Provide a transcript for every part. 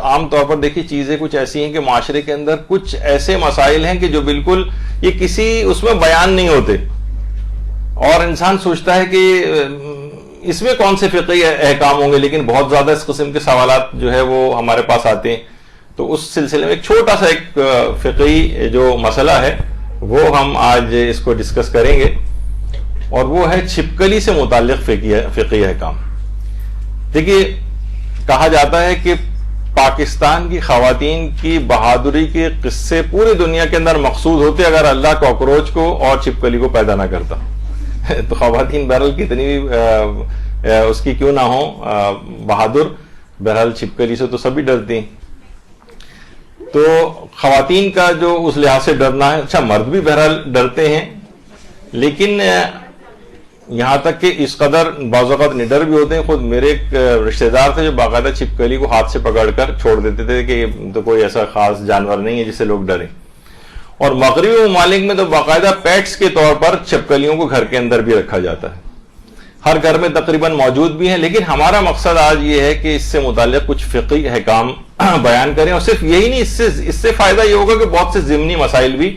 عام طور پر دیکھیے چیزیں کچھ ایسی ہیں کہ معاشرے کے اندر کچھ ایسے مسائل ہیں کہ جو بالکل یہ کسی اس میں بیان نہیں ہوتے، اور انسان سوچتا ہے کہ اس میں کون سے فقہی احکام ہوں گے، لیکن بہت زیادہ اس قسم کے سوالات جو ہے وہ ہمارے پاس آتے ہیں. تو اس سلسلے میں ایک چھوٹا سا ایک فقہی جو مسئلہ ہے وہ ہم آج اس کو ڈسکس کریں گے، اور وہ ہے چھپکلی سے متعلق فقہی احکام. دیکھیے کہا جاتا ہے کہ پاکستان کی خواتین کی بہادری کے قصے پوری دنیا کے اندر مقصود ہوتے اگر اللہ کاکروچ کو اور چھپکلی کو پیدا نہ کرتا. تو خواتین بہرحال کتنی بھی اس کی کیوں نہ ہو بہادر، بہرحال چھپکلی سے تو سبھی ڈرتی ہیں. تو خواتین کا جو اس لحاظ سے ڈرنا ہے، اچھا مرد بھی بہرحال ڈرتے ہیں، لیکن یہاں تک کہ اس قدر بعض اوقات نڈر بھی ہوتے ہیں. خود میرے ایک رشتہ دار تھے جو باقاعدہ چھپکلی کو ہاتھ سے پکڑ کر چھوڑ دیتے تھے کہ یہ تو کوئی ایسا خاص جانور نہیں ہے جس سے لوگ ڈریں. اور مغربی ممالک میں تو باقاعدہ پیٹس کے طور پر چھپکلیوں کو گھر کے اندر بھی رکھا جاتا ہے، ہر گھر میں تقریباً موجود بھی ہیں. لیکن ہمارا مقصد آج یہ ہے کہ اس سے متعلق کچھ فقہی احکام بیان کریں، اور صرف یہی نہیں، اس سے فائدہ یہ ہوگا کہ بہت سے ضمنی مسائل بھی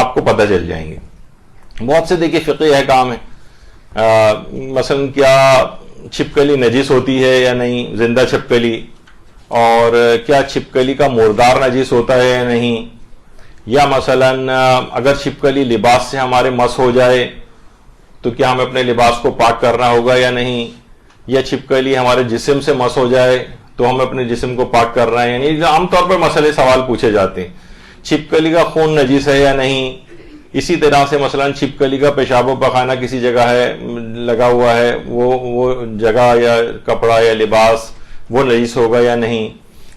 آپ کو پتہ چل جائیں گے. بہت سے دیکھیے فقہی احکام ہیں، مثلا کیا چھپکلی نجس ہوتی ہے یا نہیں، زندہ چھپکلی، اور کیا چھپکلی کا مردار نجس ہوتا ہے یا نہیں، یا مثلا اگر چھپکلی لباس سے ہمارے مس ہو جائے تو کیا ہمیں اپنے لباس کو پاک کرنا ہوگا یا نہیں، یا چھپکلی ہمارے جسم سے مس ہو جائے تو ہم اپنے جسم کو پاک کر رہے ہیں یا نہیں. عام طور پر مسئلے سوال پوچھے جاتے ہیں. چھپکلی کا خون نجس ہے یا نہیں. اسی طرح سے مثلا چھپکلی کا پیشاب و پخانہ کسی جگہ ہے لگا ہوا ہے، وہ جگہ یا کپڑا یا لباس وہ نجس ہوگا یا نہیں.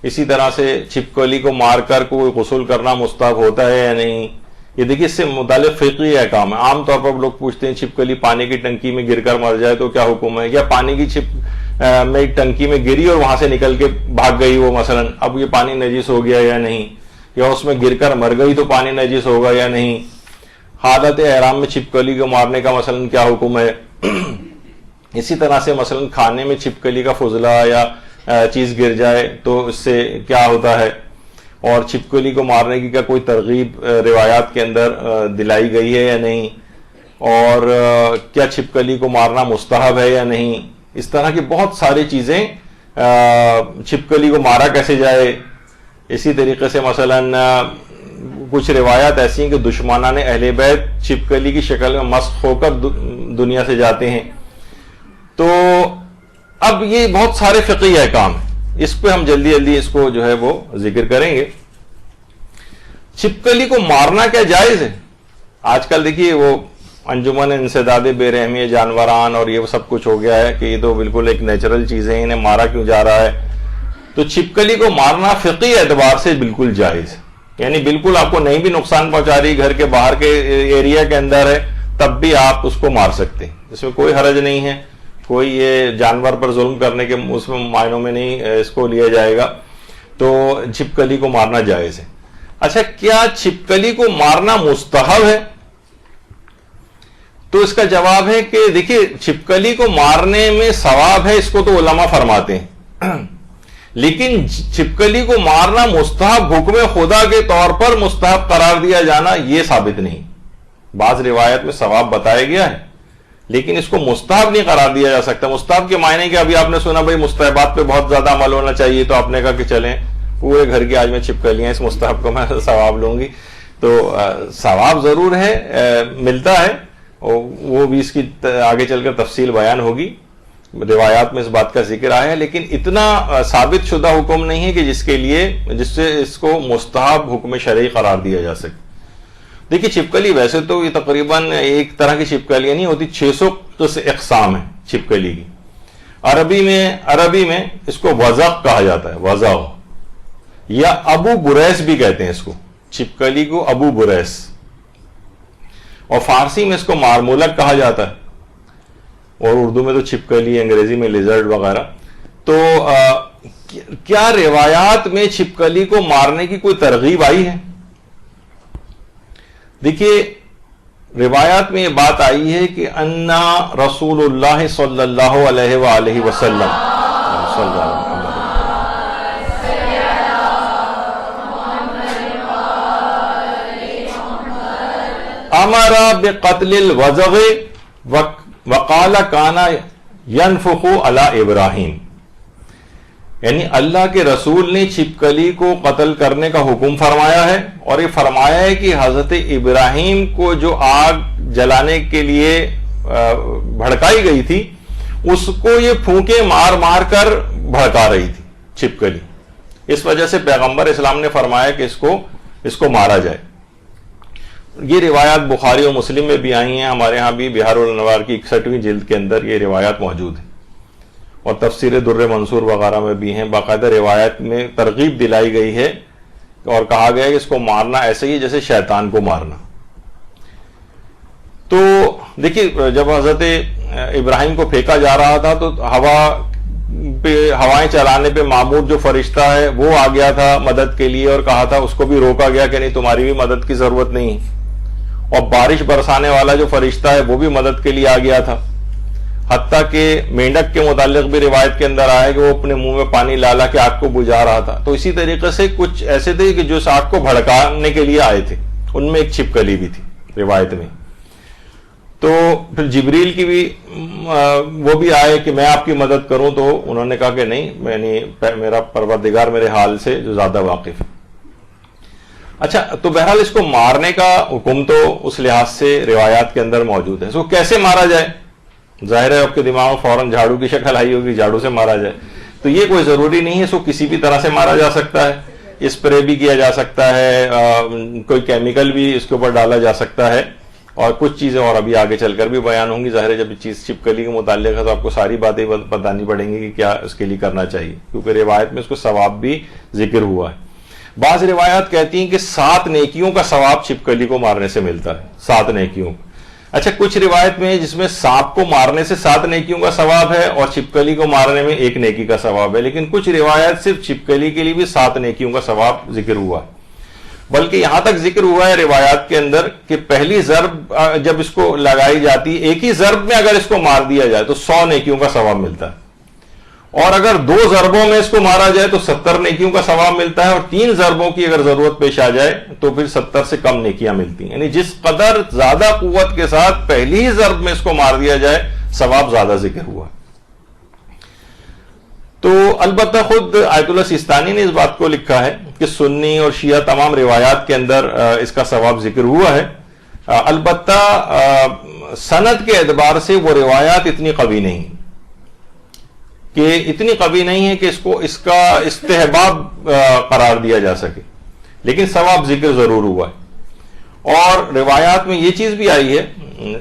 اسی طرح سے چھپکلی کو مار کر کوئی غسل کرنا مستحب ہوتا ہے یا نہیں. یہ دیکھیے اس سے متعلق فقہی احکام ہے. عام طور پر لوگ پوچھتے ہیں چھپکلی پانی کی ٹنکی میں گر کر مر جائے تو کیا حکم ہے، یا پانی کی میں ٹنکی میں گری اور وہاں سے نکل کے بھاگ گئی وہ مثلا، اب یہ پانی نجس ہو گیا یا نہیں، یا اس میں گر کر مر گئی تو پانی نجس ہوگا یا نہیں. حالت احرام میں چھپکلی کو مارنے کا مثلا کیا حکم ہے. اسی طرح سے مثلا کھانے میں چھپکلی کا فضلہ یا چیز گر جائے تو اس سے کیا ہوتا ہے، اور چھپکلی کو مارنے کی کیا کوئی ترغیب روایات کے اندر دلائی گئی ہے یا نہیں، اور کیا چھپکلی کو مارنا مستحب ہے یا نہیں. اس طرح کی بہت ساری چیزیں، چھپکلی کو مارا کیسے جائے. اسی طریقے سے مثلا کچھ روایات ایسی ہیں کہ دشمنان اہل بیت چھپکلی کی شکل میں مسخ ہو کر دنیا سے جاتے ہیں. تو اب یہ بہت سارے فقہی احکام ہیں، اس پہ ہم جلدی اس کو جو ہے وہ ذکر کریں گے. چھپکلی کو مارنا کیا جائز ہے؟ آج کل دیکھیے وہ انجمن انسداد بے رحمی جانوران اور یہ سب کچھ ہو گیا ہے کہ یہ تو بالکل ایک نیچرل چیزیں، انہیں مارا کیوں جا رہا ہے. تو چھپکلی کو مارنا فقہی اعتبار سے بالکل جائز، یعنی بالکل آپ کو نہیں بھی نقصان پہنچا رہی، گھر کے باہر کے ایریا کے اندر ہے تب بھی آپ اس کو مار سکتے ہیں، اس میں کوئی حرج نہیں ہے. کوئی یہ جانور پر ظلم کرنے کے اس میں معنوں میں نہیں اس کو لیا جائے گا. تو چھپکلی کو مارنا جائز ہے. اچھا کیا چھپکلی کو مارنا مستحب ہے؟ تو اس کا جواب ہے کہ دیکھیے چھپکلی کو مارنے میں ثواب ہے، اس کو تو علماء فرماتے ہیں، لیکن چھپکلی کو مارنا مستحب حکم خدا کے طور پر مستحب قرار دیا جانا یہ ثابت نہیں. بعض روایت میں ثواب بتایا گیا ہے لیکن اس کو مستحب نہیں قرار دیا جا سکتا. مستحب کے معنی کہ ابھی آپ نے سنا بھائی مستحبات پہ بہت زیادہ عمل ہونا چاہیے، تو آپ نے کہا کہ چلیں پورے گھر کی آج میں چھپکلیاں اس مستحب کو میں ثواب لوں گی. تو ثواب ضرور ہے، ملتا ہے، وہ بھی اس کی آگے چل کر تفصیل بیان ہوگی. روایات میں اس بات کا ذکر آیا ہے، لیکن اتنا ثابت شدہ حکم نہیں ہے کہ جس سے اس کو مستحب حکم شرعی قرار دیا جا سکے. دیکھیے چھپکلی ویسے تو یہ تقریباً ایک طرح کی چھپکلیاں نہیں ہوتی، 600 اقسام ہیں چھپکلی کی. عربی میں اس کو وزغ کہا جاتا ہے، وزغ، یا ابو بریس بھی کہتے ہیں اس کو، چھپکلی کو ابو بریس. اور فارسی میں اس کو مارمولک کہا جاتا ہے، اور اردو میں تو چھپکلی، انگریزی میں لیزرڈ وغیرہ. تو کیا روایات میں چھپکلی کو مارنے کی کوئی ترغیب آئی ہے؟ دیکھیے روایات میں یہ بات آئی ہے کہ انا رسول اللہ صلی اللہ علیہ وآلہ وسلم امر بقتل الوزغ وقال کان ينفخ علی ابراہیم، یعنی اللہ کے رسول نے چھپکلی کو قتل کرنے کا حکم فرمایا ہے، اور یہ فرمایا ہے کہ حضرت ابراہیم کو جو آگ جلانے کے لیے بھڑکائی گئی تھی اس کو یہ پھونکے مار مار کر بھڑکا رہی تھی چھپکلی، اس وجہ سے پیغمبر اسلام نے فرمایا کہ اس کو مارا جائے۔ یہ روایات بخاری اور مسلم میں بھی آئی ہیں، ہمارے ہاں بھی بہار الانوار کی 61ویں جلد کے اندر یہ روایات موجود ہیں، اور تفسیر در منصور وغیرہ میں بھی ہیں۔ باقاعدہ روایت میں ترغیب دلائی گئی ہے اور کہا گیا ہے کہ اس کو مارنا ایسے ہی جیسے شیطان کو مارنا۔ تو دیکھیے جب حضرت ابراہیم کو پھینکا جا رہا تھا تو ہوائیں چلانے پہ معمور جو فرشتہ ہے وہ آ گیا تھا مدد کے لیے، اور کہا تھا اس کو بھی روکا گیا کہ نہیں تمہاری بھی مدد کی ضرورت نہیں، اور بارش برسانے والا جو فرشتہ ہے وہ بھی مدد کے لیے آ گیا تھا۔ حتیٰ کہ مینڈک کے متعلق بھی روایت کے اندر آیا کہ وہ اپنے منہ میں پانی لا کے آگ کو بجھا رہا تھا۔ تو اسی طریقے سے کچھ ایسے تھے کہ جو اس آگ کو بھڑکانے کے لیے آئے تھے، ان میں ایک چھپکلی بھی تھی روایت میں۔ تو پھر جبریل کی بھی وہ بھی آئے کہ میں آپ کی مدد کروں، تو انہوں نے کہا کہ نہیں، میرا پروردگار میرے حال سے جو زیادہ واقف ہے۔ اچھا، تو بہرحال اس کو مارنے کا حکم تو اس لحاظ سے روایات کے اندر موجود ہے۔ اس کو کیسے مارا جائے؟ ظاہر ہے آپ کے دماغ میں فوراً جھاڑو کی شکل آئی ہوگی، جھاڑو سے مارا جائے، تو یہ کوئی ضروری نہیں ہے، اس کو کسی بھی طرح سے مارا جا سکتا ہے، اسپرے بھی کیا جا سکتا ہے، کوئی کیمیکل بھی اس کے اوپر ڈالا جا سکتا ہے، اور کچھ چیزیں اور ابھی آگے چل کر بھی بیان ہوں گی۔ ظاہر ہے جب یہ چیز چھپکلی کے متعلق ہے تو آپ کو ساری باتیں بتانی پڑیں گی کہ کیا اس کے لیے کرنا چاہیے، کیونکہ روایت میں اس کو ثواب بھی ذکر ہوا ہے۔ بعض روایات کہتی ہیں کہ 7 نیکیوں کا ثواب چھپکلی کو مارنے سے ملتا ہے، 7 نیکیوں۔ اچھا، کچھ روایت میں جس میں سانپ کو مارنے سے 7 نیکیوں کا ثواب ہے اور چھپکلی کو مارنے میں 1 نیکی کا ثواب ہے، لیکن کچھ روایت صرف چھپکلی کے لیے بھی 7 نیکیوں کا ثواب ذکر ہوا ہے۔ بلکہ یہاں تک ذکر ہوا ہے روایات کے اندر کہ پہلی ضرب جب اس کو لگائی جاتی، ایک ہی ضرب میں اگر اس کو مار دیا جائے تو 100 نیکیوں کا ثواب ملتا ہے، اور اگر 2 ضربوں میں اس کو مارا جائے تو 70 نیکیوں کا ثواب ملتا ہے، اور 3 ضربوں کی اگر ضرورت پیش آ جائے تو پھر 70 سے کم نیکیاں ملتی ہیں۔ یعنی جس قدر زیادہ قوت کے ساتھ پہلی ہی ضرب میں اس کو مار دیا جائے ثواب زیادہ ذکر ہوا۔ تو البتہ خود آیت اللہ سیستانی نے اس بات کو لکھا ہے کہ سنی اور شیعہ تمام روایات کے اندر اس کا ثواب ذکر ہوا ہے، البتہ سند کے اعتبار سے وہ روایات اتنی قوی نہیں کہ اس کا استحباب قرار دیا جا سکے، لیکن ثواب ذکر ضرور ہوا ہے۔ اور روایات میں یہ چیز بھی آئی ہے،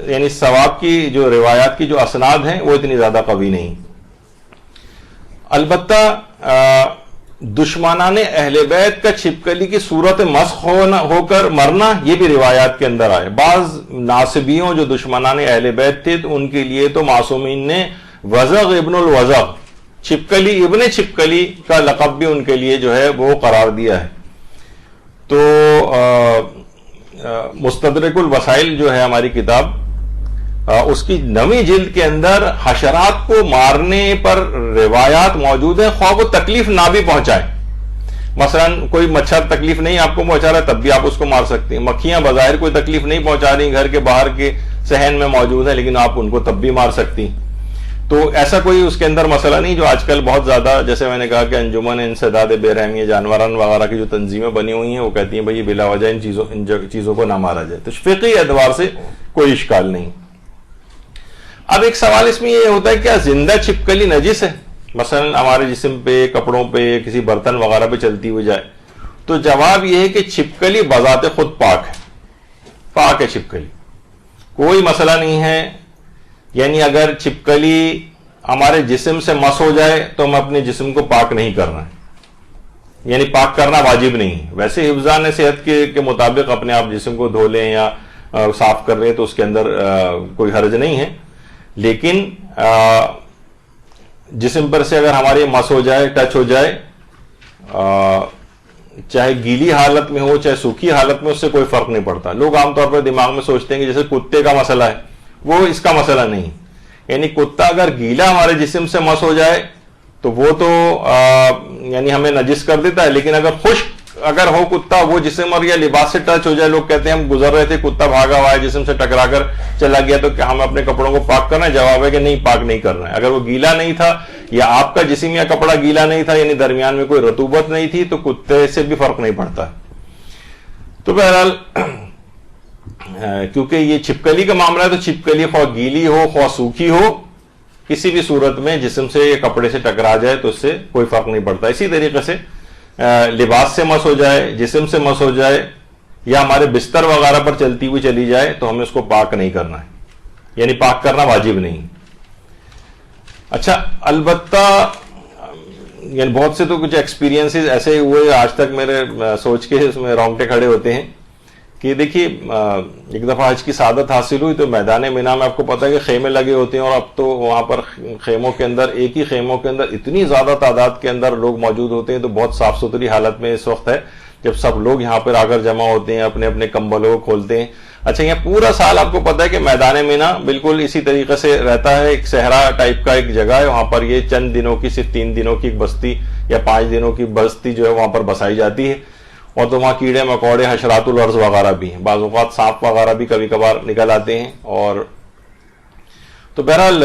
یعنی ثواب کی جو روایات کی جو اسناد ہیں وہ اتنی زیادہ قوی نہیں۔ البتہ دشمنان اہل بیت کا چھپکلی کی صورت مسخ ہو کر مرنا، یہ بھی روایات کے اندر آئے۔ بعض ناصبیوں جو دشمنان اہل بیت تھے تو ان کے لیے تو معصومین نے وزغ ابن الوزغ، چھپکلی ابن چھپکلی کا لقب بھی ان کے لیے جو ہے وہ قرار دیا ہے۔ تو مستدرک الوسائل جو ہے ہماری کتاب، اس کی 9ویں جلد کے اندر حشرات کو مارنے پر روایات موجود ہیں، خواہ وہ تکلیف نہ بھی پہنچائیں۔ مثلا کوئی مچھر تکلیف نہیں آپ کو پہنچا رہا ہے تب بھی آپ اس کو مار سکتے ہیں، مکھیاں بظاہر کوئی تکلیف نہیں پہنچا رہی، گھر کے باہر کے صحن میں موجود ہیں، لیکن آپ ان کو تب بھی مار سکتی ہیں۔ تو ایسا کوئی اس کے اندر مسئلہ نہیں، جو آج کل بہت زیادہ جیسے میں نے کہا کہ انجمن انسداد بے رحمی جانوران وغیرہ کی جو تنظیمیں بنی ہوئی ہیں وہ کہتی ہیں بھئی بلا وجہ ان چیزوں کو نہ مارا جائے، تو فقہی اعتبار سے کوئی اشکال نہیں۔ اب ایک سوال اس میں یہ ہوتا ہے کیا زندہ چھپکلی نجس ہے؟ مثلا ہمارے جسم پہ، کپڑوں پہ، کسی برتن وغیرہ پہ چلتی ہوئی جائے، تو جواب یہ ہے کہ چھپکلی بذات خود پاک ہے چھپکلی، کوئی مسئلہ نہیں ہے۔ یعنی اگر چھپکلی ہمارے جسم سے مس ہو جائے تو ہم اپنے جسم کو پاک نہیں کرنا ہے، یعنی پاک کرنا واجب نہیں ہے۔ ویسے حفظان صحت کے مطابق اپنے آپ جسم کو دھو لیں یا صاف کر لیں تو اس کے اندر کوئی حرج نہیں ہے، لیکن جسم پر سے اگر ہماری مس ہو جائے، ٹچ ہو جائے، چاہے گیلی حالت میں ہو چاہے سوکھی حالت میں، اس سے کوئی فرق نہیں پڑتا۔ لوگ عام طور پر دماغ میں سوچتے ہیں کہ جیسے کتے کا مسئلہ ہے، وہ اس کا مسئلہ نہیں، یعنی کتا اگر گیلا ہمارے جسم سے مس ہو جائے تو وہ تو یعنی ہمیں نجس کر دیتا ہے، لیکن اگر خشک اگر ہو کتا وہ جسم اور یا لباس سے ٹچ ہو جائے, لوگ کہتے ہیں ہم گزر رہے تھے کتا بھاگا ہوا ہے جسم سے ٹکرا کر چلا گیا تو کیا ہم اپنے کپڑوں کو پاک کرنا ہے؟ جواب ہے کہ نہیں, پاک نہیں کرنا ہے. اگر وہ گیلا نہیں تھا یا آپ کا جسم یا کپڑا گیلا نہیں تھا, یعنی درمیان میں کوئی رطوبت نہیں تھی, تو کتے سے بھی فرق نہیں پڑتا. تو بہرحال کیونکہ یہ چھپکلی کا معاملہ ہے تو چھپکلی خواہ گیلی ہو خواہ سوکھی ہو, کسی بھی صورت میں جسم سے یا کپڑے سے ٹکرا جائے تو اس سے کوئی فرق نہیں پڑتا. اسی طریقے سے لباس سے مس ہو جائے, جسم سے مس ہو جائے یا ہمارے بستر وغیرہ پر چلتی ہوئی چلی جائے تو ہمیں اس کو پاک نہیں کرنا ہے, یعنی پاک کرنا واجب نہیں. اچھا, البتہ یعنی بہت سے تو کچھ ایکسپیرینسز ایسے ہوئے آج تک میرے سوچ کے اس میں رونگٹے کھڑے ہوتے ہیں کہ دیکھیے ایک دفعہ حج کی سعادت حاصل ہوئی تو میدان مینا میں آپ کو پتا ہے کہ خیمے لگے ہوتے ہیں, اور اب تو وہاں پر خیموں کے اندر ایک ہی خیموں کے اندر اتنی زیادہ تعداد کے اندر لوگ موجود ہوتے ہیں, تو بہت صاف ستھری حالت میں اس وقت ہے جب سب لوگ یہاں پر آ کر جمع ہوتے ہیں, اپنے اپنے کمبلوں کو کھولتے ہیں. اچھا, یہ پورا سال آپ کو پتا ہے کہ میدان مینا بالکل اسی طریقے سے رہتا ہے, ایک صحرا ٹائپ کا ایک جگہ ہے, وہاں پر یہ چند دنوں کی صرف 3 دنوں کی ایک بستی یا 5 دنوں کی بستی جو ہے وہاں پر بسائی جاتی ہے, اور تو وہاں کیڑے مکوڑے حشرات الارض وغیرہ بھی ہیں, بعض اوقات سانپ وغیرہ بھی کبھی کبھار نکل آتے ہیں. اور تو بہرحال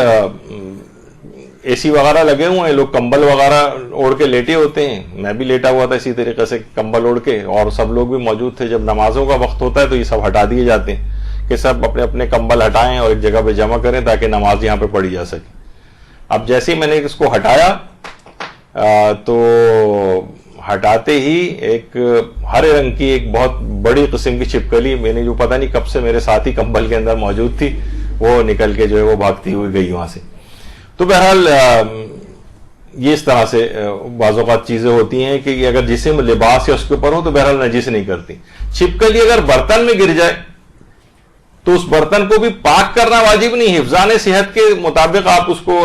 اے سی وغیرہ لگے ہوئے ہیں, لوگ کمبل وغیرہ اوڑھ کے لیٹے ہوتے ہیں, میں بھی لیٹا ہوا تھا اسی طریقے سے کمبل اوڑھ کے, اور سب لوگ بھی موجود تھے. جب نمازوں کا وقت ہوتا ہے تو یہ سب ہٹا دیے جاتے ہیں کہ سب اپنے اپنے کمبل ہٹائیں اور ایک جگہ پہ جمع کریں تاکہ نماز یہاں پہ پڑھی جا سکے. اب جیسے ہی میں نے اس کو ہٹایا تو ہٹاتے ہی ایک ہرے رنگ کی ایک بہت بڑی قسم کی چھپکلی, میں نے جو پتہ نہیں کب سے میرے ساتھی کمبل کے اندر موجود تھی, وہ نکل کے جو ہے وہ بھاگتی ہوئی گئی وہاں سے. تو بہرحال یہ اس طرح سے بعض اوقات چیزیں ہوتی ہیں کہ اگر جسم لباس یا اس کے اوپر ہو تو بہرحال نجس نہیں کرتی. چھپکلی اگر برتن میں گر جائے تو اس برتن کو بھی پاک کرنا واجب نہیں. حفظان صحت کے مطابق آپ اس کو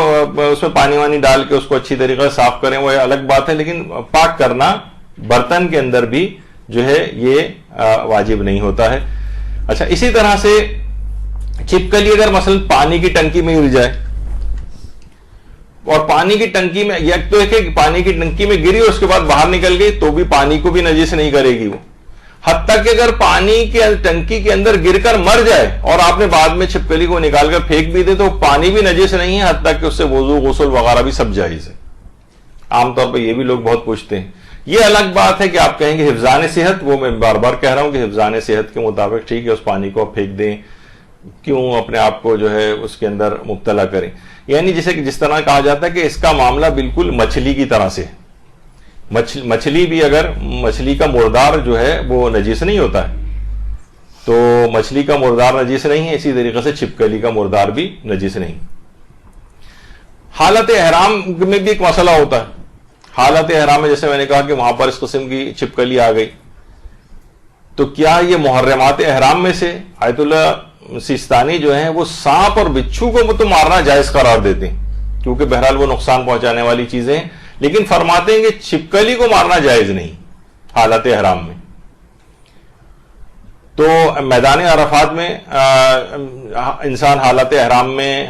اس میں پانی وانی ڈال کے اس کو اچھی طریقے سے صاف کریں, وہ الگ بات ہے, لیکن پاک کرنا برتن کے اندر بھی جو ہے یہ واجب نہیں ہوتا ہے. اچھا, اسی طرح سے چھپکلی اگر مثلا پانی کی ٹنکی میں گر جائے, اور پانی کی ٹنکی میں یک تو ہے کہ پانی کی ٹنکی میں گری اور اس کے بعد باہر نکل گئی تو بھی پانی کو بھی نجس نہیں کرے گی وہ. حتیٰ کہ اگر پانی کے ٹنکی کے اندر گر کر مر جائے اور آپ نے بعد میں چھپکلی کو نکال کر پھینک بھی دے تو پانی بھی نجس نہیں ہے, حتیٰ کہ اس سے وضو غسل وغیرہ بھی سب جائز ہے. عام طور پہ یہ بھی لوگ بہت پوچھتے ہیں. یہ الگ بات ہے کہ آپ کہیں گے حفظان صحت, وہ میں بار بار کہہ رہا ہوں کہ حفظان صحت کے مطابق ٹھیک ہے اس پانی کو آپ پھینک دیں, کیوں اپنے آپ کو جو ہے اس کے اندر مبتلا کریں. یعنی جس طرح کہا جاتا ہے کہ اس کا معاملہ بالکل مچھلی کی طرح سے, مچھلی بھی اگر مچھلی کا مردار جو ہے وہ نجس نہیں ہوتا ہے, تو مچھلی کا مردار نجس نہیں ہے, اسی طریقے سے چھپکلی کا مردار بھی نجس نہیں. حالت احرام میں بھی ایک مسئلہ ہوتا ہے. حالت احرام میں جیسے میں نے کہا کہ وہاں پر اس قسم کی چھپکلی آ گئی, تو کیا یہ محرمات احرام میں سے؟ آیت اللہ سیستانی جو ہیں وہ سانپ اور بچھو کو تو مارنا جائز قرار دیتے ہیں کیونکہ بہرحال وہ نقصان پہنچانے والی چیزیں ہیں, لیکن فرماتے ہیں کہ چھپکلی کو مارنا جائز نہیں حالت احرام میں. تو میدان عرفات میں انسان حالت احرام میں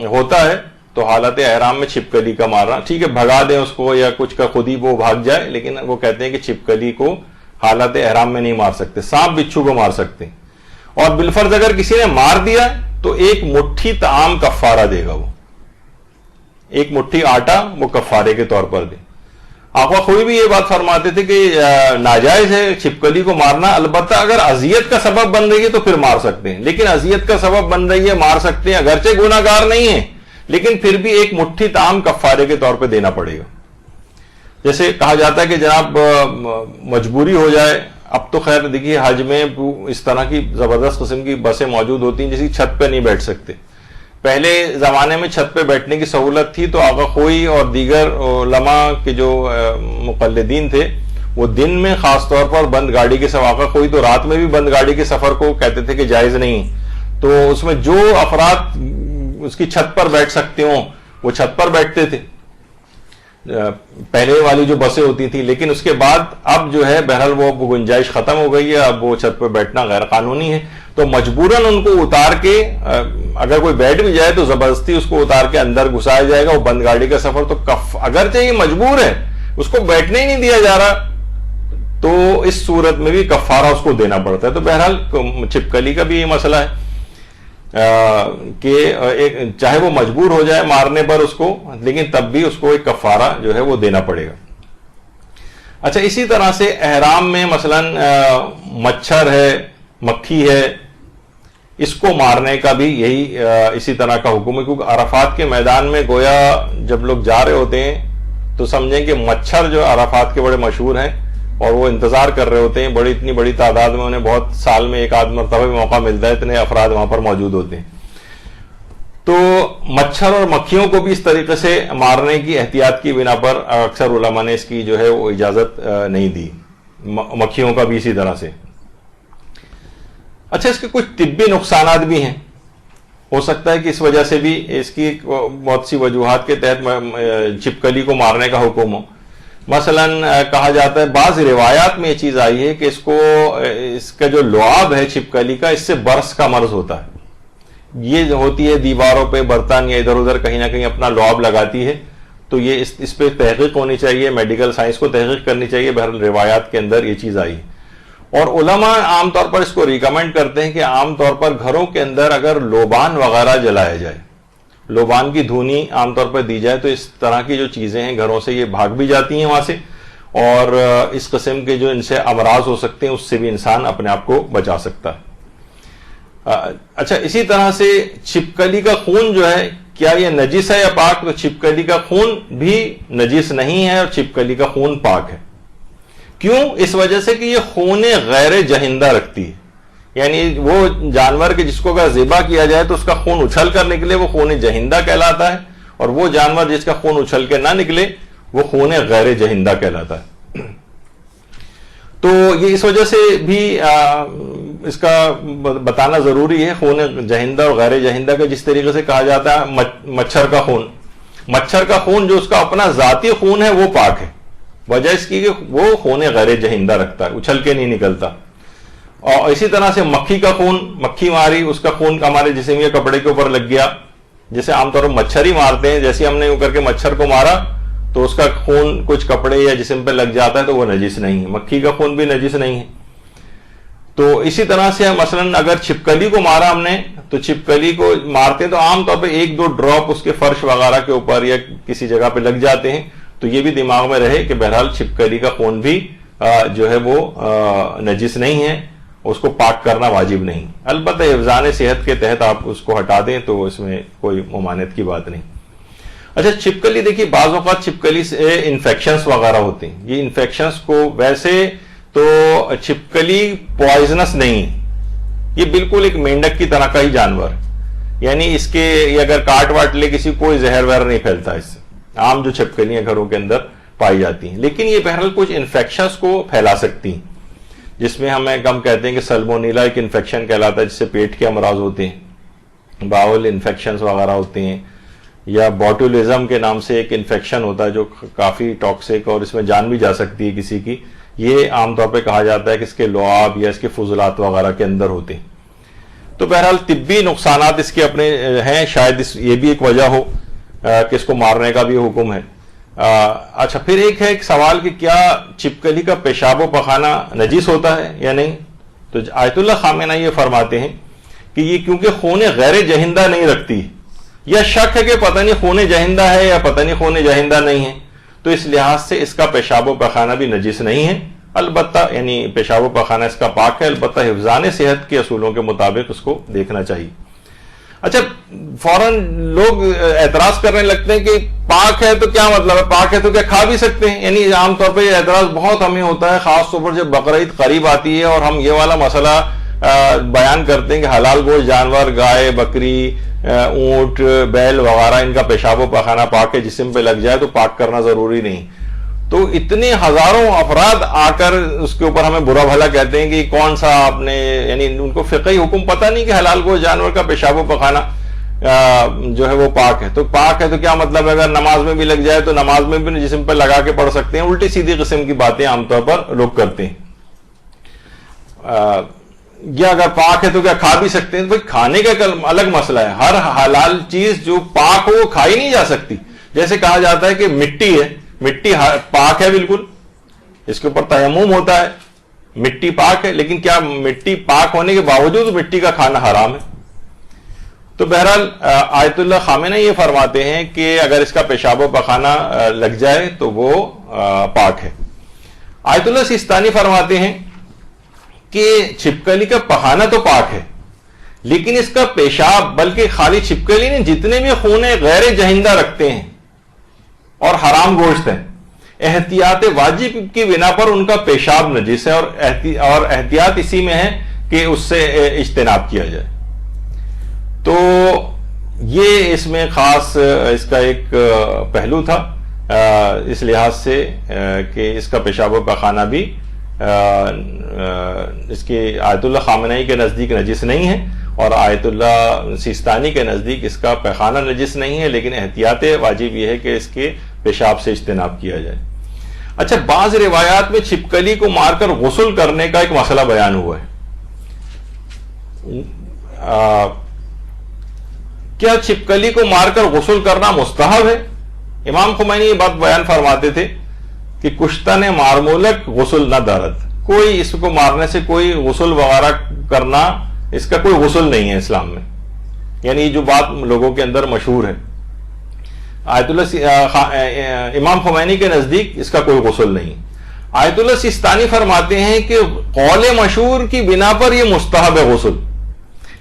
ہوتا ہے, تو حالت احرام میں چھپکلی کا مارنا ٹھیک ہے, بھگا دیں اس کو یا کچھ کا خود ہی وہ بھاگ جائے, لیکن وہ کہتے ہیں کہ چھپکلی کو حالت احرام میں نہیں مار سکتے, سانپ بچھو کو مار سکتے ہیں. اور بالفرض اگر کسی نے مار دیا تو ایک مٹھی طعام کفارہ دے گا, وہ ایک مٹھی آٹا وہ کفارے کے طور پر دے. آقا خوئی بھی یہ بات فرماتے تھے کہ ناجائز ہے چھپکلی کو مارنا, البتہ اگر اذیت کا سبب بن رہی ہے تو پھر مار سکتے ہیں, لیکن اذیت کا سبب بن رہی ہے مار سکتے ہیں, اگرچہ گناہگار نہیں ہے لیکن پھر بھی ایک مٹھی طعام کفارے کے طور پہ دینا پڑے گا. جیسے کہا جاتا ہے کہ جناب مجبوری ہو جائے, اب تو خیر دیکھیے حج میں اس طرح کی زبردست قسم کی بسیں موجود ہوتی ہیں جس کی چھت پہ نہیں بیٹھ سکتے. پہلے زمانے میں چھت پہ بیٹھنے کی سہولت تھی, تو آقا خوئی اور دیگر علماء کے جو مقلدین تھے وہ دن میں خاص طور پر بند گاڑی کے سفر, آقا خوئی تو رات میں بھی بند گاڑی کے سفر کو کہتے تھے کہ جائز نہیں, تو اس میں جو افراد اس کی چھت پر بیٹھ سکتے ہوں وہ چھت پر بیٹھتے تھے پہلے والی جو بسیں ہوتی تھیں. لیکن اس کے بعد اب جو ہے بہرحال وہ گنجائش ختم ہو گئی ہے, اب وہ چھت پہ بیٹھنا غیر قانونی ہے, تو مجبوراً ان کو اتار کے اگر کوئی بیٹھ بھی جائے تو زبردستی اس کو اتار کے اندر گھسایا جائے گا. وہ بند گاڑی کا سفر تو اگرچہ یہ مجبور ہے, اس کو بیٹھنے ہی نہیں دیا جا رہا, تو اس صورت میں بھی کفارہ اس کو دینا پڑتا ہے. تو بہرحال چھپکلی کا بھی یہ مسئلہ ہے کہ چاہے وہ مجبور ہو جائے مارنے پر اس کو، لیکن تب بھی اس کو ایک کفارہ جو ہے وہ دینا پڑے گا. اچھا، اسی طرح سے احرام میں مثلا مچھر ہے، مکھی ہے، اس کو مارنے کا بھی یہی اسی طرح کا حکم ہے، کیونکہ عرفات کے میدان میں گویا جب لوگ جا رہے ہوتے ہیں تو سمجھیں کہ مچھر جو عرفات کے بڑے مشہور ہیں اور وہ انتظار کر رہے ہوتے ہیں، اتنی بڑی تعداد میں، انہیں بہت سال میں ایک آدھ مرتبہ بھی موقع ملتا ہے، اتنے افراد وہاں پر موجود ہوتے ہیں. تو مچھر اور مکھیوں کو بھی اس طریقے سے مارنے کی احتیاط کی بنا پر اکثر علماء نے اس کی جو ہے وہ اجازت نہیں دی، مکھیوں کا بھی اسی طرح سے. اچھا، اس کے کچھ طبی نقصانات بھی ہیں. ہو سکتا ہے کہ اس وجہ سے بھی اس کی بہت سی وجوہات کے تحت چھپکلی کو مارنے کا حکم ہو. مثلا کہا جاتا ہے، بعض روایات میں یہ چیز آئی ہے کہ اس کا جو لعاب ہے چھپکلی کا، اس سے برس کا مرض ہوتا ہے. یہ ہوتی ہے دیواروں پہ برتن یا ادھر ادھر کہیں نہ کہیں اپنا لعاب لگاتی ہے. تو یہ اس پہ تحقیق ہونی چاہیے، میڈیکل سائنس کو تحقیق کرنی چاہیے. بہرحال روایات کے اندر یہ چیز آئی ہے. اور علماء عام طور پر اس کو ریکمینڈ کرتے ہیں کہ عام طور پر گھروں کے اندر اگر لوبان وغیرہ جلایا جائے، لوبان کی دھونی عام طور پر دی جائے، تو اس طرح کی جو چیزیں ہیں گھروں سے یہ بھاگ بھی جاتی ہیں وہاں سے، اور اس قسم کے جو ان سے امراض ہو سکتے ہیں اس سے بھی انسان اپنے آپ کو بچا سکتا ہے. اچھا، اسی طرح سے چھپکلی کا خون جو ہے، کیا یہ نجس ہے یا پاک؟ تو چھپکلی کا خون بھی نجس نہیں ہے اور چھپکلی کا خون پاک ہے. کیوں؟ اس وجہ سے کہ یہ خون غیر جہندہ رکھتی ہے. یعنی وہ جانور کے جس کو اگر ذبح کیا جائے تو اس کا خون اچھل کر نکلے وہ خون جہندہ کہلاتا ہے، اور وہ جانور جس کا خون اچھل کے نہ نکلے وہ خون غیر جہندہ کہلاتا ہے. تو یہ اس وجہ سے بھی اس کا بتانا ضروری ہے. خون جہندہ اور غیر جہندہ کا جس طریقے سے کہا جاتا ہے مچھر کا خون جو اس کا اپنا ذاتی خون ہے وہ پاک ہے، وجہ اس کی کہ وہ خون غیر جہندہ رکھتا ہے، اچھل کے نہیں نکلتا. اور اسی طرح سے مکھی کا خون، مکھی ماری، اس کا خون ہمارے جسم یا کپڑے کے اوپر لگ گیا، جیسے عام طور پر مچھر ہی مارتے ہیں، جیسے ہم نے یوں کر کے مچھر کو مارا تو اس کا خون کچھ کپڑے یا جسم پہ لگ جاتا ہے تو وہ نجس نہیں ہے. مکھی کا خون بھی نجس نہیں ہے. تو اسی طرح سے مثلا اگر چھپکلی کو مارا ہم نے، تو چھپکلی کو مارتے ہیں تو عام طور پہ 1-2 ڈراپ اس کے فرش وغیرہ کے اوپر یا کسی جگہ پہ لگ جاتے ہیں. تو یہ بھی دماغ میں رہے کہ بہرحال چھپکلی کا خون بھی جو ہے وہ نجس نہیں ہے، اس کو پاک کرنا واجب نہیں. البتہ حفظان صحت کے تحت آپ اس کو ہٹا دیں تو اس میں کوئی ممانعت کی بات نہیں. اچھا، چھپکلی دیکھیے، بعض اوقات چھپکلی سے انفیکشنز وغیرہ ہوتے ہیں. یہ انفیکشنز کو ویسے تو چھپکلی پوائزنس نہیں ہے، یہ بالکل ایک مینڈک کی طرح کا ہی جانور ہے. یعنی اس کے اگر کاٹ واٹ لے کسی کوئی زہر وہر نہیں پھیلتا اس سے. عام جو چھپکلیاں گھروں کے اندر پائی جاتی ہیں، لیکن یہ بہرحال کچھ انفیکشنز کو پھیلا سکتی ہیں، جس میں ہم کہتے ہیں کہ سلمونیلا ایک انفیکشن کہلاتا ہے، جس سے پیٹ کے امراض ہوتے ہیں، باول انفیکشنز وغیرہ ہوتے ہیں، یا بوٹولزم کے نام سے ایک انفیکشن ہوتا ہے جو کافی ٹاکسک اور اس میں جان بھی جا سکتی ہے کسی کی. یہ عام طور پہ کہا جاتا ہے کہ اس کے لعاب یا اس کے فضلات وغیرہ کے اندر ہوتے ہیں. تو بہرحال طبی نقصانات اس کے اپنے ہیں، شاید یہ بھی ایک وجہ ہو کہ اس کو مارنے کا بھی حکم ہے. اچھا، پھر ایک سوال کہ کیا چھپکلی کا پیشاب و پخانہ نجس ہوتا ہے یا نہیں؟ تو آیت اللہ خامنہ یہ فرماتے ہیں کہ یہ کیونکہ خون غیر جہندہ نہیں رکھتی، یا شک ہے کہ پتہ نہیں خون جہندہ ہے یا پتہ نہیں خون جہندہ نہیں ہے، تو اس لحاظ سے اس کا پیشاب و پخانہ بھی نجس نہیں ہے. البتہ یعنی پیشاب و پخانہ اس کا پاک ہے، البتہ حفظان صحت کے اصولوں کے مطابق اس کو دیکھنا چاہیے. اچھا، فوراً لوگ اعتراض کرنے لگتے ہیں کہ پاک ہے تو کیا مطلب ہے، پاک ہے تو کیا کھا بھی سکتے ہیں؟ یعنی عام طور پہ یہ اعتراض بہت ہمیں ہوتا ہے، خاص طور پر جب بقرعید قریب آتی ہے اور ہم یہ والا مسئلہ بیان کرتے ہیں کہ حلال گوشت جانور، گائے، بکری، اونٹ، بیل وغیرہ، ان کا پیشاب و پخانہ پاک ہے، جسم پہ لگ جائے تو پاک کرنا ضروری نہیں. تو اتنے ہزاروں افراد آ کر اس کے اوپر ہمیں برا بھلا کہتے ہیں کہ کون سا آپ نے، یعنی ان کو فقہی حکم پتہ نہیں کہ حلال گوشت جانور کا پیشاب و پخانہ جو ہے وہ پاک ہے. تو پاک ہے تو کیا مطلب ہے، اگر نماز میں بھی لگ جائے تو نماز میں بھی جسم پہ لگا کے پڑھ سکتے ہیں. الٹی سیدھی قسم کی باتیں عام طور پر لوگ کرتے ہیں. یا اگر پاک ہے تو کیا کھا بھی سکتے ہیں؟ تو کھانے کا الگ مسئلہ ہے. ہر حلال چیز جو پاک ہو وہ کھائی نہیں جا سکتی. جیسے کہا جاتا ہے کہ مٹی ہے، مٹی پاک ہے بالکل، اس کے اوپر تیمم ہوتا ہے, مٹی پاک ہے, لیکن کیا مٹی پاک ہونے کے باوجود مٹی کا کھانا حرام ہے؟ تو بہرحال آیت اللہ خامنہ یہ فرماتے ہیں کہ اگر اس کا پیشاب و پخانہ لگ جائے تو وہ پاک ہے. آیت اللہ سیستانی فرماتے ہیں کہ چھپکلی کا پخانہ تو پاک ہے, لیکن اس کا پیشاب, بلکہ خالی چھپکلی نہیں, جتنے بھی خونے غیر جہندہ رکھتے ہیں اور حرام گوشت ہیں, احتیاط واجب کی بنا پر ان کا پیشاب نجس ہے, اور احتیاط اسی میں ہے کہ اس سے اجتناب کیا جائے. تو یہ اس میں خاص اس کا ایک پہلو تھا اس لحاظ سے کہ اس کا پیشاب و پخانہ بھی اس کے آیت اللہ خامنہی کے نزدیک نجس نہیں ہے, اور آیت اللہ سیستانی کے نزدیک اس کا پیخانہ نجس نہیں ہے, لیکن احتیاط واجب یہ ہے کہ اس کے پیشاب سے اجتناب کیا جائے. اچھا, بعض روایات میں چھپکلی کو مار کر غسل کرنے کا ایک مسئلہ بیان ہوا ہے. کیا چھپکلی کو مار کر غسل کرنا مستحب ہے؟ امام خمینی یہ بات بیان فرماتے تھے کہ کشتہ نے مارمولک غسل نہ دارد, کوئی اس کو مارنے سے کوئی غسل وغیرہ کرنا, اس کا کوئی غسل نہیں ہے اسلام میں. یعنی جو بات لوگوں کے اندر مشہور ہے, آیت اللہ امام خمینی کے نزدیک اس کا کوئی غسل نہیں. آیت اللہ سیستانی فرماتے ہیں کہ قول مشہور کی بنا پر یہ مستحب ہے غسل,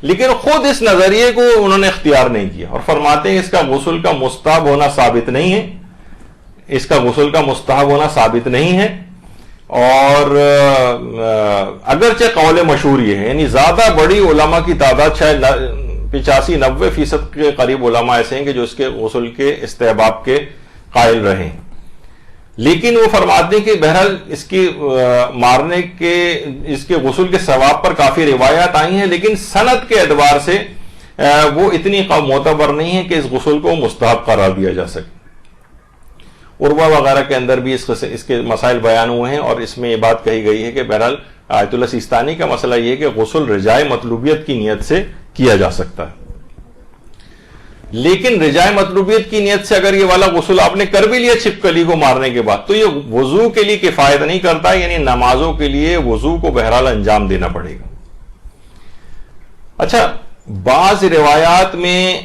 لیکن خود اس نظریے کو انہوں نے اختیار نہیں کیا, اور فرماتے ہیں اس کا غسل کا مستحب ہونا ثابت نہیں ہے, اس کا غسل کا مستحب ہونا ثابت نہیں ہے. اور اگرچہ قول مشہور یہ ہے, یعنی زیادہ بڑی علماء کی تعداد شاید 85-90% کے قریب علماء ایسے ہیں کہ جو اس کے غسل کے استحباب کے قائل رہے ہیں, لیکن وہ فرماتے ہیں کہ بہرحال اس کی مارنے کے, اس کے غسل کے ثواب پر کافی روایات آئی ہیں, لیکن سند کے اعتبار سے وہ اتنی معتبر نہیں ہے کہ اس غسل کو مستحب قرار دیا جا سکے. عروہ وغیرہ کے اندر بھی اس کے مسائل بیان ہوئے ہیں, اور اس میں یہ بات کہی گئی ہے کہ بہرحال آیت اللہ سیستانی کا مسئلہ یہ ہے کہ غسل رجائے مطلوبیت کی نیت سے کیا جا سکتا ہے, لیکن رجائے مطلوبیت کی نیت سے اگر یہ والا غسل آپ نے کر بھی لیا چھپکلی کو مارنے کے بعد, تو یہ وضو کے لیے کفایت نہیں کرتا, یعنی نمازوں کے لیے وضو کو بہرحال انجام دینا پڑے گا. اچھا, بعض روایات میں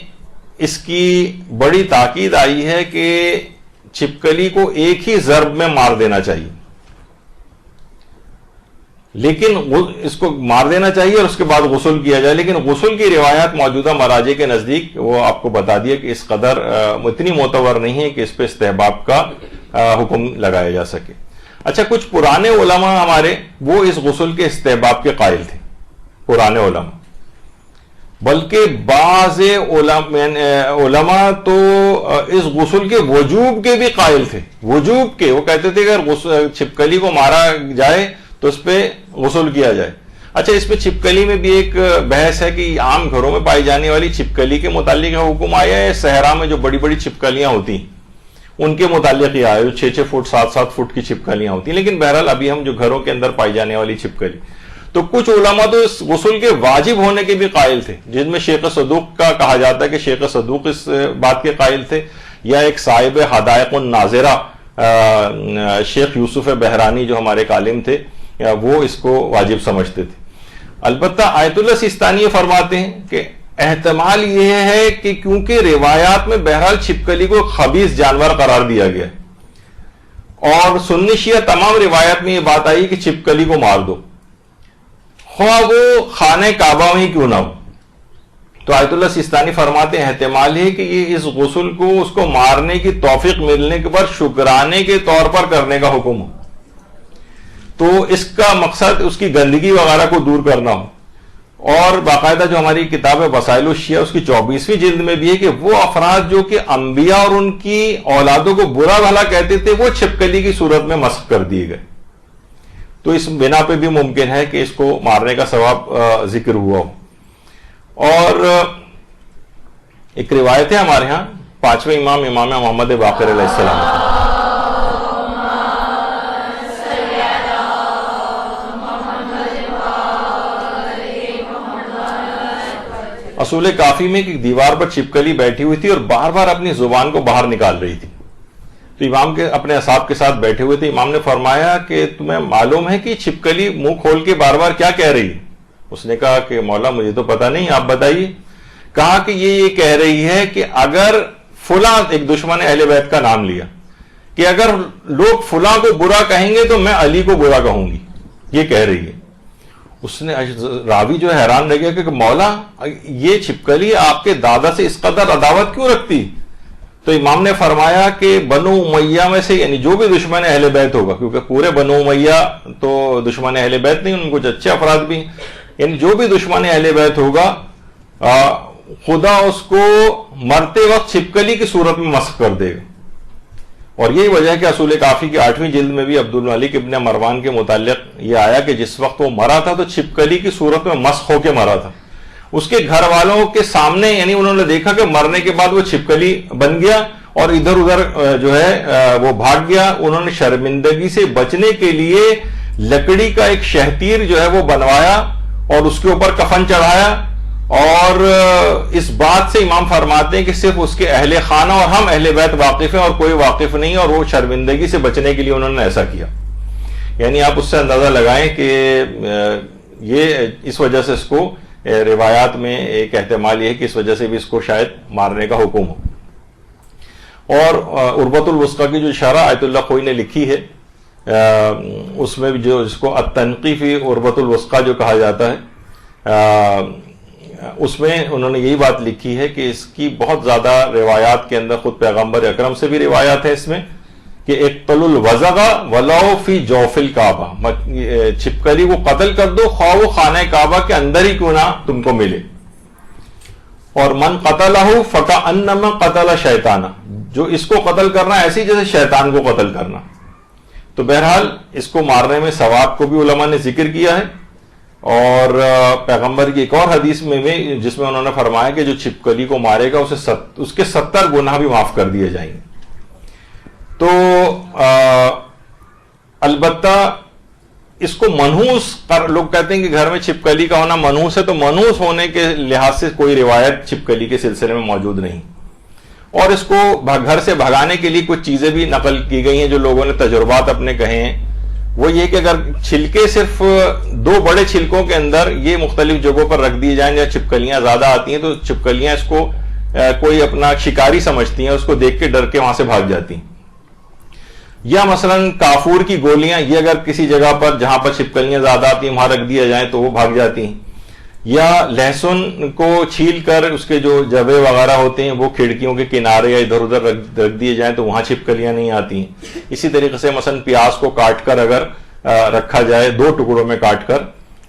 اس کی بڑی تاکید آئی ہے کہ چھپکلی کو ایک ہی ضرب میں مار دینا چاہیے, لیکن اس کو مار دینا چاہیے اور اس کے بعد غسل کیا جائے, لیکن غسل کی روایات موجودہ مراجع کے نزدیک وہ آپ کو بتا دیا کہ اس قدر اتنی معتبر نہیں ہے کہ اس پہ استحباب کا حکم لگایا جا سکے. اچھا, کچھ پرانے علماء ہمارے وہ اس غسل کے استحباب کے قائل تھے, پرانے علماء, بلکہ بعض علماء تو اس غسل کے وجوب کے بھی قائل تھے. وجوب کے, وہ کہتے تھے کہ اگر چھپکلی کو مارا جائے تو اس پہ غسل کیا جائے. اچھا, اس پہ چھپکلی میں بھی ایک بحث ہے کہ عام گھروں میں پائی جانے والی چھپکلی کے متعلق حکم آیا ہے, صحرا میں جو بڑی بڑی چھپکلیاں ہوتی ہیں ان کے متعلق یہ آیا, 6-6 فٹ 7-7 فٹ کی چھپکلیاں ہوتی ہیں. لیکن بہرحال ابھی ہم جو گھروں کے اندر پائی جانے والی چھپکلی, تو کچھ علماء تو اس غسل کے واجب ہونے کے بھی قائل تھے, جن میں شیخ صدوق کا کہا جاتا ہے کہ شیخ صدوق اس بات کے قائل تھے, یا ایک صاحب حدائق الناظرہ شیخ یوسف بحرانی جو ہمارے ایک عالم تھے, وہ اس کو واجب سمجھتے تھے. البتہ آیت اللہ سیستانی فرماتے ہیں کہ احتمال یہ ہے کہ کیونکہ روایات میں بہرحال چھپکلی کو خبیث جانور قرار دیا گیا, اور سنی شیعہ تمام روایات میں یہ بات آئی کہ چھپکلی کو مار دو, خواہ وہ خانہ کعبہ میں ہی کیوں نہ ہو. تو آیت اللہ سیستانی فرماتے ہیں احتمال ہے کہ یہ اس غسل کو اس کو مارنے کی توفیق ملنے کے بعد شکرانے کے طور پر کرنے کا حکم ہو, تو اس کا مقصد اس کی گندگی وغیرہ کو دور کرنا ہو. اور باقاعدہ جو ہماری کتاب ہے وسائل الشیعہ, اس کی 24ویں جلد میں بھی ہے کہ وہ افراد جو کہ انبیاء اور ان کی اولادوں کو برا بھلا کہتے تھے, وہ چھپکلی کی صورت میں مسخ کر دیے گئے. تو اس بنا پہ بھی ممکن ہے کہ اس کو مارنے کا ثواب ذکر ہوا ہو. اور ایک روایت ہے ہمارے ہاں 5ویں امام محمد باقر علیہ السلام کی, اصول کافی میں کہ دیوار پر چھپکلی بیٹھی ہوئی تھی اور بار بار اپنی زبان کو باہر نکال رہی تھی. تو امام کے اپنے اصحاب کے ساتھ بیٹھے ہوئے تھے. امام نے فرمایا کہ تمہیں معلوم ہے کہ چھپکلی منہ کھول کے بار بار کیا کہہ رہی ہے؟ اس نے کہا کہ مولا مجھے تو پتا نہیں، آپ بتائیے. کہا کہ یہ کہہ رہی ہے کہ اگر فلاں، ایک دشمن اہل بیت کا نام لیا، کہ اگر لوگ فلاں کو برا کہیں گے تو میں علی کو برا کہوں گی، یہ کہہ رہی ہے. اس نے راوی جو حیران رہ گیا کہ مولا یہ چھپکلی آپ کے دادا سے اس قدر عداوت کیوں رکھتی؟ تو امام نے فرمایا کہ بنو امیہ میں سے، یعنی جو بھی دشمن اہل بیت ہوگا، کیونکہ پورے بنو امیہ تو دشمن اہل بیت نہیں، ان کچھ اچھے افراد بھی، یعنی جو بھی دشمن اہل بیت ہوگا خدا اس کو مرتے وقت چھپکلی کی صورت میں مسخ کر دے گا. اور یہی وجہ ہے کہ اصول کافی کی 8ویں جلد میں بھی عبدالملک ابن مروان کے متعلق یہ آیا کہ جس وقت وہ مرا تھا تو چھپکلی کی صورت میں مسخ ہو کے مرا تھا. اس کے گھر والوں کے سامنے، یعنی انہوں نے دیکھا کہ مرنے کے بعد وہ چھپکلی بن گیا اور ادھر ادھر جو ہے وہ بھاگ گیا. انہوں نے شرمندگی سے بچنے کے لیے لکڑی کا ایک شہتیر جو ہے وہ بنوایا اور اس کے اوپر کفن چڑھایا. اور اس بات سے امام فرماتے ہیں کہ صرف اس کے اہل خانہ اور ہم اہل بیت واقف ہیں اور کوئی واقف نہیں، اور وہ شرمندگی سے بچنے کے لیے انہوں نے ایسا کیا. یعنی آپ اس سے اندازہ لگائیں کہ یہ اس وجہ سے اس کو روایات میں ایک احتمال یہ ہے کہ اس وجہ سے بھی اس کو شاید مارنے کا حکم ہو. اور عربۃ الوثقی کی جو شرح آیت اللہ خوئی نے لکھی ہے، اس میں بھی جو اس کو التنقی فی عربۃ الوثقی جو کہا جاتا ہے، اس میں انہوں نے یہی بات لکھی ہے کہ اس کی بہت زیادہ روایات کے اندر خود پیغمبر اکرم سے بھی روایات ہے اس میں کہ اقتلوا الوزغ ولو فی جوف الکعبہ، چھپکلی کو قتل کر دو خواہ وہ خانہ کعبہ کے اندر ہی کیوں نہ تم کو ملے. اور من قتلہ فکأنما قتل شیطانا، جو اس کو قتل کرنا ایسی جیسے شیطان کو قتل کرنا. تو بہرحال اس کو مارنے میں ثواب کو بھی علماء نے ذکر کیا ہے. اور پیغمبر کی ایک اور حدیث میں بھی جس میں انہوں نے فرمایا کہ جو چھپکلی کو مارے گا اس کے 70 گناہ بھی معاف کر دیے جائیں گے. تو البتہ اس کو منحوس لوگ کہتے ہیں کہ گھر میں چھپکلی کا ہونا منحوس ہے، تو منحوس ہونے کے لحاظ سے کوئی روایت چھپکلی کے سلسلے میں موجود نہیں. اور اس کو گھر سے بھگانے کے لیے کچھ چیزیں بھی نقل کی گئی ہیں جو لوگوں نے تجربات اپنے کہے ہیں. وہ یہ کہ اگر چھلکے صرف 2 بڑے چھلکوں کے اندر یہ مختلف جگہوں پر رکھ دیے جائیں جہاں چھپکلیاں زیادہ آتی ہیں، تو چھپکلیاں اس کو کوئی اپنا شکاری سمجھتی ہیں، اس کو دیکھ کے ڈر کے وہاں سے بھاگ جاتی ہیں. یا مثلا کافور کی گولیاں، یہ اگر کسی جگہ پر جہاں پر چھپکلیاں زیادہ آتی ہیں وہاں رکھ دیا جائیں تو وہ بھاگ جاتی ہیں. یا لہسن کو چھیل کر اس کے جو جبے وغیرہ ہوتے ہیں وہ کھڑکیوں کے کنارے یا ادھر ادھر رکھ دیے جائیں تو وہاں چھپکلیاں نہیں آتی ہیں. اسی طریقے سے مثلا پیاز کو کاٹ کر اگر رکھا جائے 2 ٹکڑوں میں کاٹ کر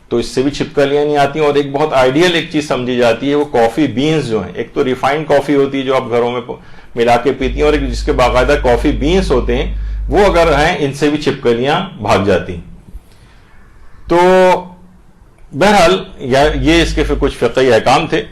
تو اس سے بھی چھپکلیاں نہیں آتی. اور ایک بہت آئیڈیل ایک چیز سمجھی جاتی ہے وہ کافی بینز جو ہیں. ایک تو ریفائنڈ کافی ہوتی ہے جو آپ گھروں میں ملا کے پیتی ہیں، اور ایک جس کے باقاعدہ کافی بینز ہوتے ہیں، وہ اگر ہیں ان سے بھی چھپکلیاں بھاگ جاتی ہیں. تو بہرحال یہ اس کے کچھ فقہی احکام تھے.